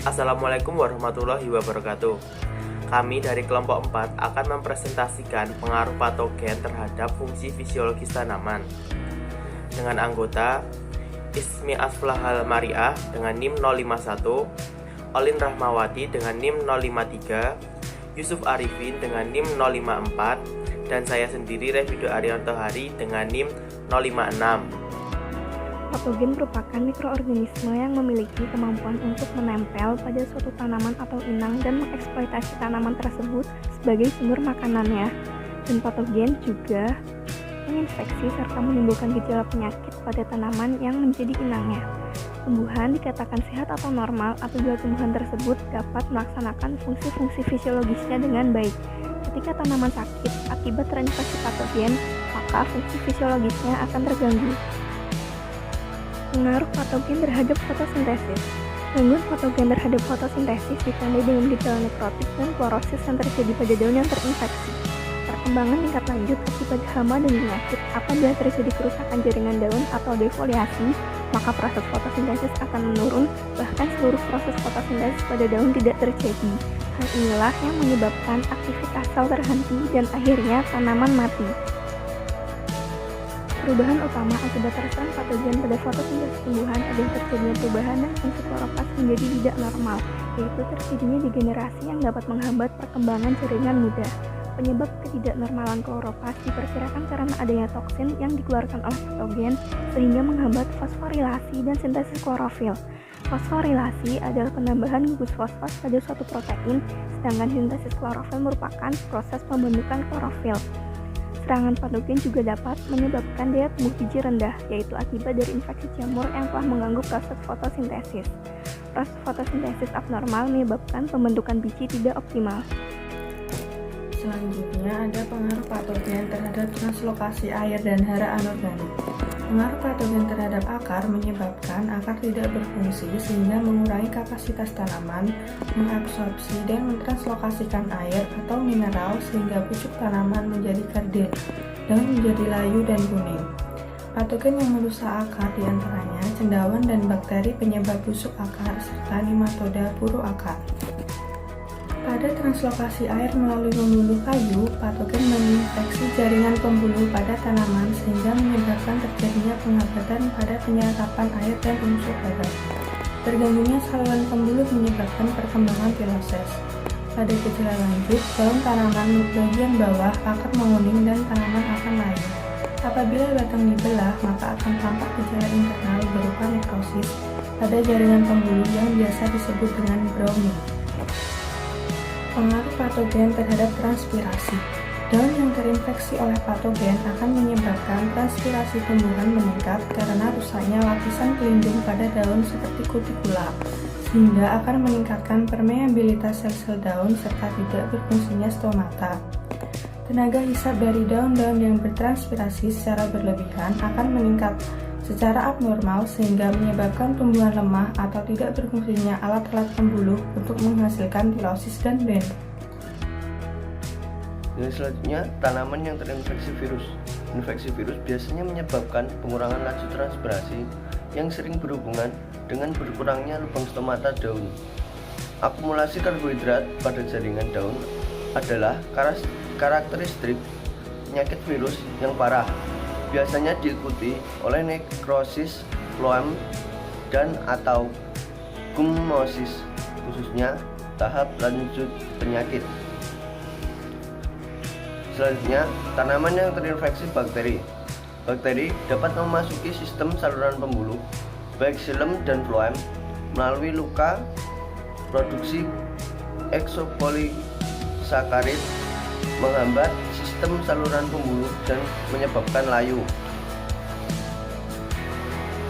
Assalamualaikum warahmatullahi wabarakatuh. Kami dari kelompok 4 akan mempresentasikan pengaruh patogen terhadap fungsi fisiologis tanaman dengan anggota Ismi Asflahal Mariah dengan NIM 051, Olin Rahmawati dengan NIM 053, Yusuf Arifin dengan NIM 054, dan saya sendiri Revido Arianto Hari dengan NIM 056. Patogen merupakan mikroorganisme yang memiliki kemampuan untuk menempel pada suatu tanaman atau inang dan mengeksploitasi tanaman tersebut sebagai sumber makanannya. Dan patogen juga menginfeksi serta menimbulkan gejala penyakit pada tanaman yang menjadi inangnya. Tumbuhan dikatakan sehat atau normal apabila tumbuhan tersebut dapat melaksanakan fungsi-fungsi fisiologisnya dengan baik. Ketika tanaman sakit akibat terinfeksi patogen, maka fungsi fisiologisnya akan terganggu. Pengaruh patogen terhadap fotosintesis. Gangguan patogen terhadap fotosintesis ditandai dengan gejala nekrotik dan klorosis yang terjadi pada daun yang terinfeksi. Perkembangan tingkat lanjut akibat hama dan penyakit. Apabila terjadi kerusakan jaringan daun atau defoliasi, maka proses fotosintesis akan menurun, bahkan seluruh proses fotosintesis pada daun tidak terjadi. Hal inilah yang menyebabkan aktivitas sel terhenti dan akhirnya tanaman mati. Perubahan utama akibat terserang patogen pada fotosintesis tumbuhan adalah terjadinya perubahan dan fungsi kloroplas menjadi tidak normal, yaitu terjadinya degenerasi yang dapat menghambat perkembangan jaringan muda. Penyebab ketidaknormalan kloroplas diperkirakan karena adanya toksin yang dikeluarkan oleh patogen sehingga menghambat fosforilasi dan sintesis klorofil. Fosforilasi adalah penambahan gugus fosfat pada suatu protein, sedangkan sintesis klorofil merupakan proses pembentukan klorofil. Serangan patogen juga dapat menyebabkan daya tumbuh biji rendah, yaitu akibat dari infeksi jamur yang telah mengganggu proses fotosintesis. Proses fotosintesis abnormal menyebabkan pembentukan biji tidak optimal. Selanjutnya ada pengaruh patogen terhadap translokasi air dan hara anorganik. Pengaruh patogen terhadap akar menyebabkan akar tidak berfungsi sehingga mengurangi kapasitas tanaman mengabsorpsi dan mentranslokasikan air atau mineral sehingga pucuk tanaman menjadi kerdil, daun menjadi layu dan kuning. Patogen yang merusak akar diantaranya cendawan dan bakteri penyebab busuk akar serta nematoda buru akar. Pada translokasi air melalui pembuluh kayu, patogen menginfeksi jaringan pembuluh pada tanaman sehingga menyebabkan terjadinya penghamburan pada penyerapan air dan unsur hara. Terganggunya saluran pembuluh menyebabkan perkembangan filoses. Pada gejala lanjut, daun tanaman bagian bawah akan menguning dan tanaman akan layu. Apabila batang dibelah, maka akan tampak gejala internal berupa nekrosis pada jaringan pembuluh yang biasa disebut dengan browning. Pengaruh patogen terhadap transpirasi. Daun yang terinfeksi oleh patogen akan menyebabkan transpirasi tumbuhan meningkat karena rusaknya lapisan pelindung pada daun seperti kutikula, sehingga akan meningkatkan permeabilitas sel-sel daun serta tidak berfungsinya stomata. Tenaga hisap dari daun-daun yang bertranspirasi secara berlebihan akan meningkat secara abnormal sehingga menyebabkan tumbuhan lemah atau tidak berfungsinya alat-alat pembuluh untuk menghasilkan tilosis dan bend. Yang selanjutnya, tanaman yang terinfeksi virus. Infeksi virus biasanya menyebabkan pengurangan laju transpirasi yang sering berhubungan dengan berkurangnya lubang stomata daun. Akumulasi karbohidrat pada jaringan daun adalah karakteristik penyakit virus yang parah. Biasanya diikuti oleh nekrosis floem dan atau gummosis, khususnya tahap lanjut penyakit. Selanjutnya, tanaman yang terinfeksi bakteri. Bakteri dapat memasuki sistem saluran pembuluh, baik xilem dan floem, melalui luka, produksi eksopolisakarid, menghambat sistem saluran pembuluh dan menyebabkan layu.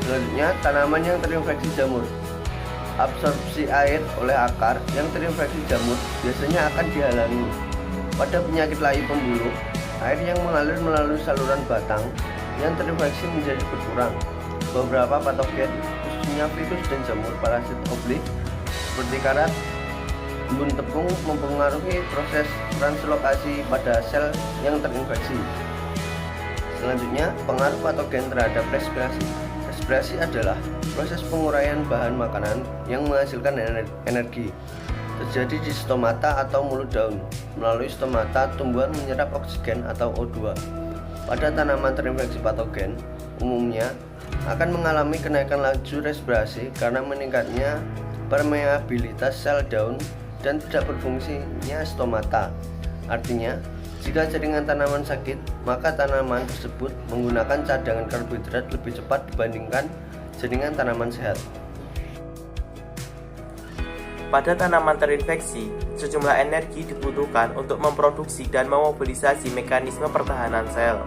Selanjutnya, tanaman yang terinfeksi jamur. Absorpsi air oleh akar yang terinfeksi jamur biasanya akan dihalangi. Pada penyakit layu pembuluh, air yang mengalir melalui saluran batang yang terinfeksi menjadi berkurang. Beberapa patogen, khususnya virus dan jamur parasit oblik seperti karat, embun tepung mempengaruhi proses translokasi pada sel yang terinfeksi. Selanjutnya, pengaruh patogen terhadap respirasi. Respirasi adalah proses penguraian bahan makanan yang menghasilkan energi terjadi di stomata atau mulut daun. Melalui stomata, tumbuhan menyerap oksigen atau O2. Pada tanaman terinfeksi patogen, umumnya akan mengalami kenaikan laju respirasi karena meningkatnya permeabilitas sel daun dan tidak berfungsinya stomata. Artinya, jika jaringan tanaman sakit, maka tanaman tersebut menggunakan cadangan karbohidrat lebih cepat dibandingkan jaringan tanaman sehat. Pada tanaman terinfeksi, sejumlah energi dibutuhkan untuk memproduksi dan memobilisasi mekanisme pertahanan sel.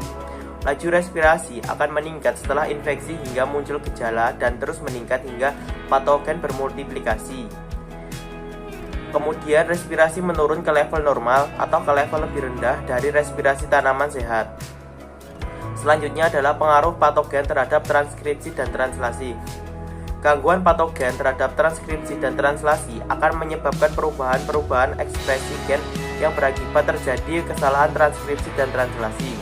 Laju respirasi akan meningkat setelah infeksi hingga muncul gejala dan terus meningkat hingga patogen bermultiplikasi. Kemudian respirasi menurun ke level normal atau ke level lebih rendah dari respirasi tanaman sehat. Selanjutnya adalah pengaruh patogen terhadap transkripsi dan translasi. Gangguan patogen terhadap transkripsi dan translasi akan menyebabkan perubahan-perubahan ekspresi gen yang berakibat terjadi kesalahan transkripsi dan translasi.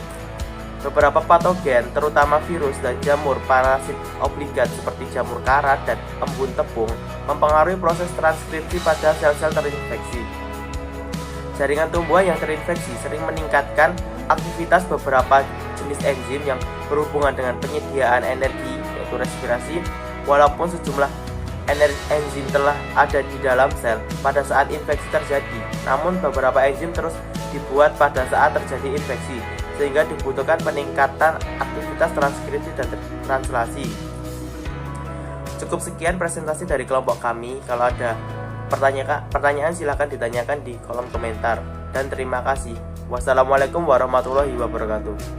Beberapa patogen, terutama virus dan jamur parasit obligat seperti jamur karat dan embun tepung, mempengaruhi proses transkripsi pada sel-sel terinfeksi. Jaringan tumbuhan yang terinfeksi sering meningkatkan aktivitas beberapa jenis enzim yang berhubungan dengan penyediaan energi, yaitu respirasi, walaupun sejumlah enzim telah ada di dalam sel pada saat infeksi terjadi. Namun beberapa enzim terus dibuat pada saat terjadi infeksi, sehingga dibutuhkan peningkatan aktivitas transkripsi dan translasi. Cukup sekian presentasi dari kelompok kami. Kalau ada pertanyaan silahkan ditanyakan di kolom komentar. Dan terima kasih. Wassalamualaikum warahmatullahi wabarakatuh.